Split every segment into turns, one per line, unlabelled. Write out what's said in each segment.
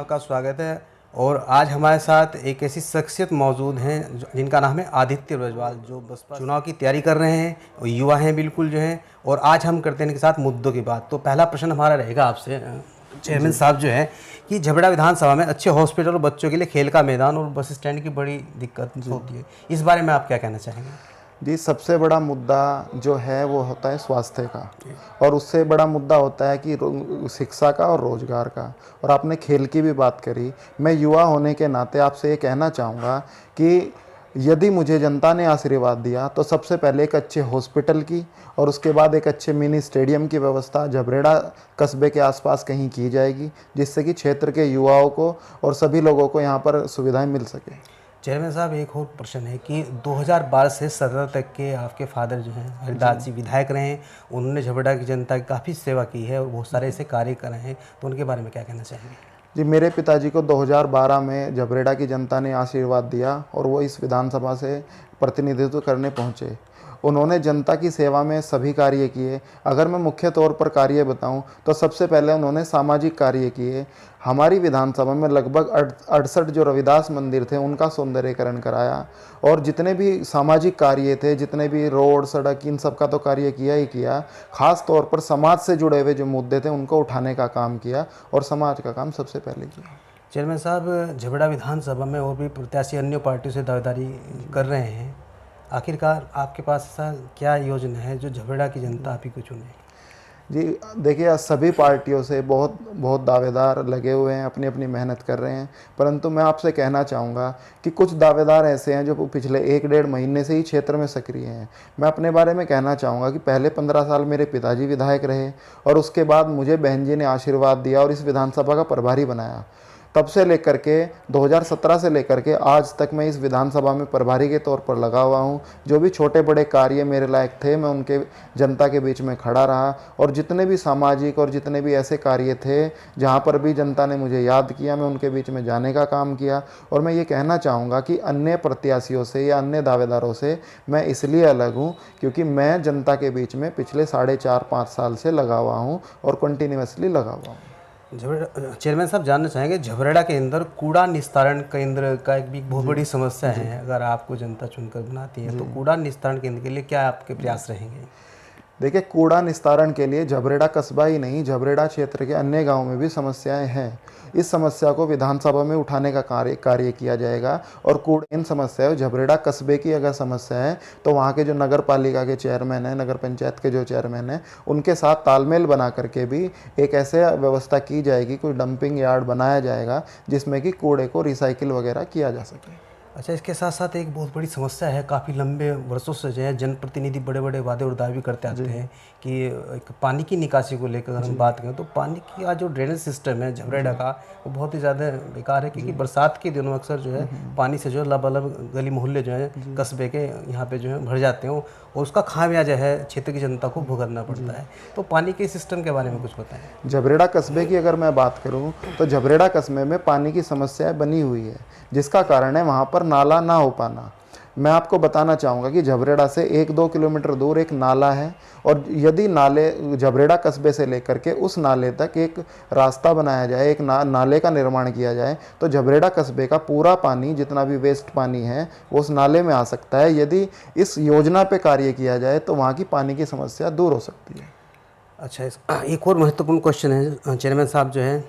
आपका स्वागत है। और आज हमारे साथ एक ऐसी शख्सियत मौजूद हैं जिनका नाम है आदित्य ब्रजवाल, जो बसपा चुनाव की तैयारी कर रहे हैं और युवा हैं बिल्कुल जो हैं। और आज हम करते हैं इनके साथ मुद्दों की बात। तो पहला प्रश्न हमारा रहेगा आपसे चेयरमैन साहब जो है कि झबड़ा विधानसभा में अच्छे हॉस्पिटल और बच्चों के लिए खेल का मैदान और बस स्टैंड की बड़ी दिक्कत होती है, इस बारे में आप क्या कहना चाहेंगे?
जी, सबसे बड़ा मुद्दा जो है वो होता है स्वास्थ्य का, और उससे बड़ा मुद्दा होता है कि शिक्षा का और रोजगार का। और आपने खेल की भी बात करी, मैं युवा होने के नाते आपसे ये कहना चाहूँगा कि यदि मुझे जनता ने आशीर्वाद दिया तो सबसे पहले एक अच्छे हॉस्पिटल की और उसके बाद एक अच्छे मिनी स्टेडियम की व्यवस्था झबरेड़ा कस्बे के आसपास कहीं की जाएगी, जिससे कि क्षेत्र के युवाओं को और सभी लोगों को यहाँ पर सुविधाएं मिल सके।
चेयरमैन साहब, एक और प्रश्न है कि 2012 से 17 तक के आपके फादर जो हैं हरिदास जी विधायक रहे हैं। उन्होंने झबरेड़ा की जनता की काफ़ी सेवा की है और बहुत सारे ऐसे कार्य करे हैं, तो उनके बारे में क्या कहना चाहेंगे?
जी, मेरे पिताजी को 2012 में झबरेड़ा की जनता ने आशीर्वाद दिया और वो इस विधानसभा से प्रतिनिधित्व करने पहुँचे। उन्होंने जनता की सेवा में सभी कार्य किए। अगर मैं मुख्य तौर पर कार्य बताऊं तो सबसे पहले उन्होंने सामाजिक कार्य किए। हमारी विधानसभा में लगभग 68 जो रविदास मंदिर थे उनका सौंदर्यीकरण कराया, और जितने भी सामाजिक कार्य थे, जितने भी रोड सड़क, इन सब का तो कार्य किया ही किया। खास तौर पर समाज से जुड़े हुए जो मुद्दे थे उनको उठाने का काम किया और समाज का काम सबसे पहले किया।
चेयरमैन साहब, झबरेड़ा विधानसभा में और भी प्रत्याशी अन्य पार्टियों से दावेदारी कर रहे हैं। आखिरकार आपके पास ऐसा क्या योजना है जो झबरेड़ा की जनता आप ही को चुने?
जी देखिए, सभी पार्टियों से बहुत दावेदार लगे हुए हैं, अपनी अपनी मेहनत कर रहे हैं, परंतु मैं आपसे कहना चाहूँगा कि कुछ दावेदार ऐसे हैं जो पिछले 1-1.5 महीने से ही क्षेत्र में सक्रिय हैं। मैं अपने बारे में कहना चाहूँगा कि पहले 15 साल मेरे पिताजी विधायक रहे और उसके बाद मुझे बहन जी ने आशीर्वाद दिया और इस विधानसभा का प्रभारी बनाया। तब से लेकर के 2017 से लेकर के आज तक मैं इस विधानसभा में प्रभारी के तौर पर लगा हुआ हूं। जो भी छोटे बड़े कार्य मेरे लायक थे मैं उनके जनता के बीच में खड़ा रहा, और जितने भी सामाजिक और जितने भी ऐसे कार्य थे जहां पर भी जनता ने मुझे याद किया, मैं उनके बीच में जाने का काम किया। और मैं ये कहना चाहूँगा कि अन्य प्रत्याशियों से या अन्य दावेदारों से मैं इसलिए अलग हूँ क्योंकि मैं जनता के बीच में पिछले 4.5-5 साल से लगा हुआ हूँ और कंटिन्यूसली लगा हुआ हूँ।
चेयरमैन साहब, जानना चाहेंगे झबरेड़ा के अंदर कूड़ा निस्तारण केंद्र का एक भी बहुत बड़ी समस्या है। अगर आपको जनता चुनकर बनाती है तो कूड़ा निस्तारण केंद्र के लिए क्या आपके प्रयास रहेंगे?
देखिए, कूड़ा निस्तारण के लिए झबरेड़ा कस्बा ही नहीं, झबरेड़ा क्षेत्र के अन्य गांवों में भी समस्याएं हैं। इस समस्या को विधानसभा में उठाने का कार्य किया जाएगा। और कूड़ा इन समस्याओं, झबरेड़ा कस्बे की अगर समस्या है तो वहाँ के जो नगर पालिका के चेयरमैन हैं, नगर पंचायत के जो चेयरमैन हैं, उनके साथ तालमेल बना करके भी एक ऐसे व्यवस्था की जाएगी, कोई डंपिंग यार्ड बनाया जाएगा जिसमें कि कूड़े को रिसाइकिल वगैरह किया जा सके।
अच्छा, इसके साथ साथ एक बहुत बड़ी समस्या है, काफ़ी लंबे वर्षों से जो है जनप्रतिनिधि बड़े बड़े वादे और दावे करते आते हैं कि एक पानी की निकासी को लेकर अगर हम बात करें तो पानी का जो ड्रेनेज सिस्टम है झबरेड़ा का वो बहुत ही ज़्यादा बेकार है, क्योंकि बरसात के दिनों अक्सर जो है पानी से जो लबालब गली मोहल्ले जो है कस्बे के यहाँ पे जो है भर जाते हैं, और उसका खामियाजा है क्षेत्र की जनता को भुगतना पड़ता है। तो पानी के सिस्टम के बारे में कुछ बताएं।
झबरेड़ा कस्बे की अगर मैं बात करूं तो झबरेड़ा कस्बे में पानी की समस्या बनी हुई है, जिसका कारण है वहां पर नाला ना हो पाना। मैं आपको बताना चाहूँगा कि झबरेड़ा से 1-2 किलोमीटर दूर एक नाला है, और यदि नाले झबरेड़ा कस्बे से लेकर के उस नाले तक एक रास्ता बनाया जाए, एक नाले का निर्माण किया जाए, तो झबरेड़ा कस्बे का पूरा पानी, जितना भी वेस्ट पानी है, वो उस नाले में आ सकता है। यदि इस योजना पे कार्य किया जाए तो वहाँ की पानी की समस्या दूर हो सकती है।
अच्छा, एक और महत्वपूर्ण क्वेश्चन है चेयरमैन साहब, जो है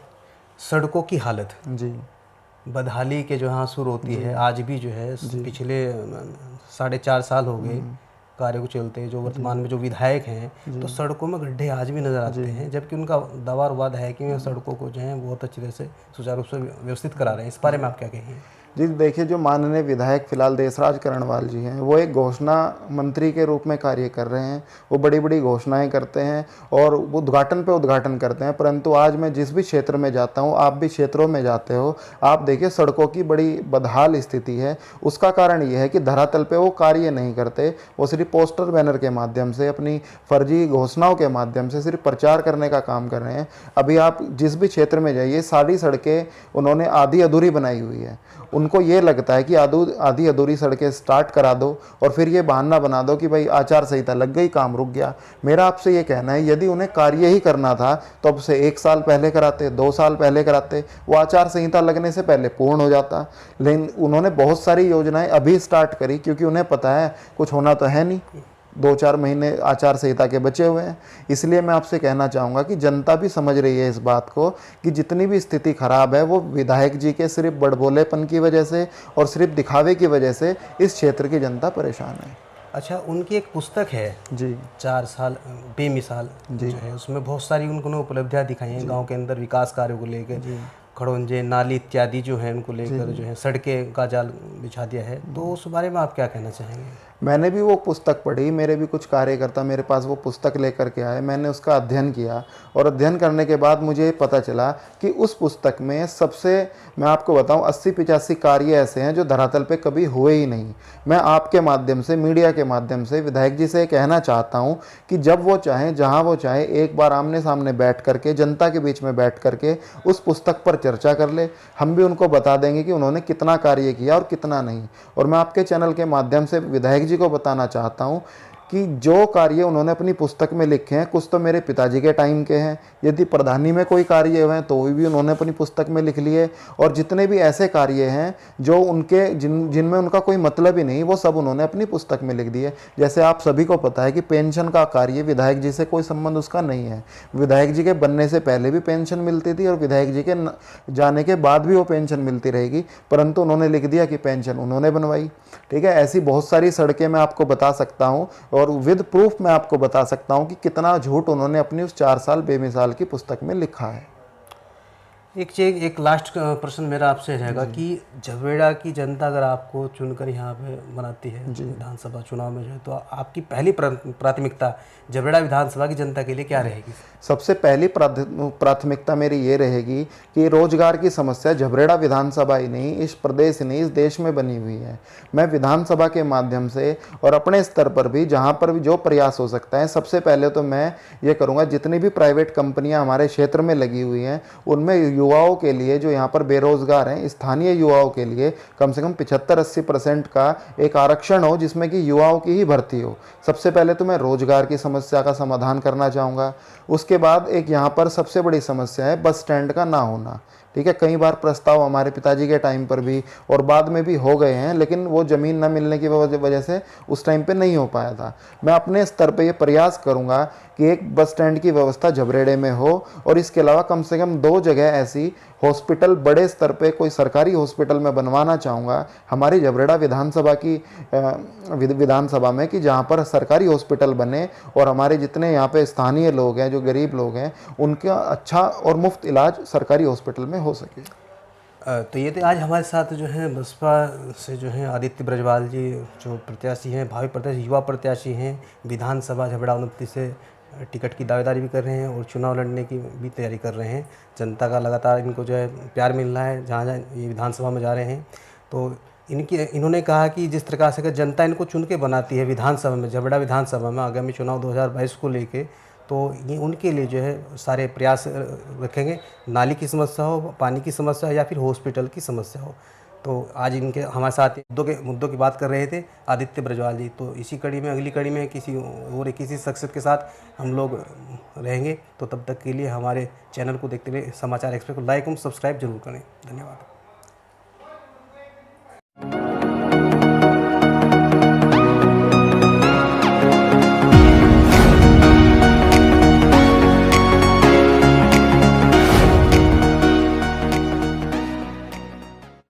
सड़कों की हालत।
जी,
बदहाली के जो यहाँ शुरू होती है आज भी जो है, पिछले 4.5 साल हो गए कार्य को चलते, जो वर्तमान में जो विधायक हैं तो सड़कों में गड्ढे आज भी नज़र आते हैं, जबकि उनका दावा और वादा है कि वे सड़कों को जो है बहुत अच्छी तरह से सुचारू रूप से व्यवस्थित करा रहे हैं। इस बारे में आप क्या कहेंगे?
जी देखिए, जो माननीय विधायक फिलहाल देशराज करणवाल जी हैं, वो एक घोषणा मंत्री के रूप में कार्य कर रहे हैं। वो बड़ी बड़ी घोषणाएं करते हैं और वो उद्घाटन पे उद्घाटन करते हैं, परंतु आज मैं जिस भी क्षेत्र में जाता हूँ, आप भी क्षेत्रों में जाते हो, आप देखिए सड़कों की बड़ी बदहाल स्थिति है। उसका कारण ये है कि धरातल पे वो कार्य नहीं करते, वो सिर्फ पोस्टर बैनर के माध्यम से, अपनी फर्जी घोषणाओं के माध्यम से सिर्फ प्रचार करने का काम कर रहे हैं। अभी आप जिस भी क्षेत्र में जाइए, सारी सड़कें उन्होंने आधी अधूरी बनाई हुई है। उनको ये लगता है कि आधी अधूरी सड़कें स्टार्ट करा दो और फिर ये बहाना बना दो कि भाई आचार संहिता लग गई, काम रुक गया। मेरा आपसे ये कहना है, यदि उन्हें कार्य ही करना था तो अब से 1 साल पहले कराते, 2 साल पहले कराते, वो आचार संहिता लगने से पहले पूर्ण हो जाता। लेकिन उन्होंने बहुत सारी योजनाएं अभी स्टार्ट करी क्योंकि उन्हें पता है कुछ होना तो है नहीं, 2-4 महीने आचार संहिता के बचे हुए हैं। इसलिए मैं आपसे कहना चाहूँगा कि जनता भी समझ रही है इस बात को कि जितनी भी स्थिति खराब है वो विधायक जी के सिर्फ बड़बोलेपन की वजह से और सिर्फ दिखावे की वजह से इस क्षेत्र की जनता परेशान है।
अच्छा, उनकी एक पुस्तक है
जी
4 साल बेमिसाल जो है, उसमें बहुत सारी उन्होंने उपलब्धियां दिखाई हैं गांव के अंदर विकास कार्यों को लेकर, खड़ोंजे, नाली इत्यादि जो है उनको लेकर जो है सड़कें का जाल बिछा दिया है। तो उस बारे में आप क्या कहना चाहेंगे?
मैंने भी वो पुस्तक पढ़ी, मेरे भी कुछ कार्यकर्ता मेरे पास वो पुस्तक लेकर के आए, मैंने उसका अध्ययन किया और अध्ययन करने के बाद मुझे पता चला कि उस पुस्तक में सबसे, मैं आपको बताऊं, 80-85 कार्य ऐसे हैं जो धरातल पे कभी हुए ही नहीं। मैं आपके माध्यम से, मीडिया के माध्यम से विधायक जी से कहना चाहता हूं कि जब वो चाहें, जहां वो चाहें, एक बार आमने सामने बैठ करके, जनता के बीच में बैठ करके उस पुस्तक पर चर्चा कर ले। हम भी उनको बता देंगे कि उन्होंने कितना कार्य किया और कितना नहीं। और मैं आपके चैनल के माध्यम से विधायक जी को बताना चाहता हूं कि जो कार्य उन्होंने अपनी पुस्तक में लिखे हैं, कुछ तो मेरे पिताजी के टाइम के हैं, यदि प्रधानी में कोई कार्य हुए हैं तो भी उन्होंने अपनी पुस्तक में लिख लिए, और जितने भी ऐसे कार्य हैं जो उनके जिनमें उनका कोई मतलब ही नहीं, वो सब उन्होंने अपनी पुस्तक में लिख दिए। जैसे आप सभी को पता है कि पेंशन का कार्य विधायक जी से कोई संबंध उसका नहीं है। विधायक जी के बनने से पहले भी पेंशन मिलती थी और विधायक जी के जाने के बाद भी वो पेंशन मिलती रहेगी, परंतु उन्होंने लिख दिया कि पेंशन उन्होंने बनवाई। ठीक है, ऐसी बहुत सारी सड़कें मैं आपको बता सकता हूँ और विद प्रूफ मैं आपको बता सकता हूं कि कितना झूठ उन्होंने अपनी उस 4 साल बेमिसाल की पुस्तक में लिखा है।
एक लास्ट प्रश्न मेरा आपसे रहेगा कि झबरेड़ा की जनता अगर आपको चुनकर यहाँ पे बनाती है विधानसभा चुनाव में जो है, तो आपकी पहली प्राथमिकता झबरेड़ा विधानसभा की जनता के लिए क्या रहेगी?
सबसे पहली प्राथमिकता मेरी ये रहेगी कि रोजगार की समस्या झबरेड़ा विधानसभा ही नहीं, इस प्रदेश ही नहीं, इस देश में बनी हुई है। मैं विधानसभा के माध्यम से और अपने स्तर पर भी जहाँ पर भी जो प्रयास हो सकता है, सबसे पहले तो मैं ये करूँगा, जितनी भी प्राइवेट कंपनियाँ हमारे क्षेत्र में लगी हुई हैं उनमें युवाओं के लिए, जो यहाँ पर बेरोजगार हैं, स्थानीय युवाओं के लिए कम से कम 75-80% का एक आरक्षण हो जिसमें कि युवाओं की ही भर्ती हो। सबसे पहले तो मैं रोजगार की समस्या का समाधान करना चाहूँगा। उसके बाद एक यहाँ पर सबसे बड़ी समस्या है बस स्टैंड का ना होना। ठीक है, कई बार प्रस्ताव हमारे पिताजी के टाइम पर भी और बाद में भी हो गए हैं, लेकिन वो ज़मीन न मिलने की वजह से उस टाइम पे नहीं हो पाया था। मैं अपने स्तर पे ये प्रयास करूँगा कि एक बस स्टैंड की व्यवस्था झबरेड़े में हो, और इसके अलावा कम से कम 2 जगह ऐसी हॉस्पिटल बड़े स्तर पे कोई सरकारी हॉस्पिटल में बनवाना चाहूँगा हमारी झबरेड़ा विधानसभा की विधानसभा में, कि जहाँ पर सरकारी हॉस्पिटल बने और हमारे जितने यहाँ पे स्थानीय लोग हैं, जो गरीब लोग हैं, उनका अच्छा और मुफ्त इलाज सरकारी हॉस्पिटल में हो सके।
तो ये तो आज हमारे साथ जो है बसपा से जो है आदित्य ब्रजवाल जी, जो प्रत्याशी हैं, भावी प्रत्याशी, युवा प्रत्याशी हैं, विधानसभा झबरेड़ा 29 से टिकट की दावेदारी भी कर रहे हैं और चुनाव लड़ने की भी तैयारी कर रहे हैं। जनता का लगातार इनको जो है प्यार मिल रहा है जहाँ जहाँ ये विधानसभा में जा रहे हैं। तो इन्होंने कहा कि जिस प्रकार से अगर जनता इनको चुन के बनाती है विधानसभा में, झबरेड़ा विधानसभा में आगामी चुनाव 2022 को लेके, तो ये उनके लिए जो है सारे प्रयास रखेंगे। नाली की समस्या हो, पानी की समस्या हो या फिर हॉस्पिटल की समस्या हो। तो आज इनके हमारे साथ मुद्दों की बात कर रहे थे आदित्य ब्रजवाल जी। तो इसी कड़ी में, अगली कड़ी में किसी शख्सियत के साथ हम लोग रहेंगे। तो तब तक के लिए हमारे चैनल को देखते हुए समाचार एक्सप्रेस को लाइक और सब्सक्राइब जरूर करें। धन्यवाद।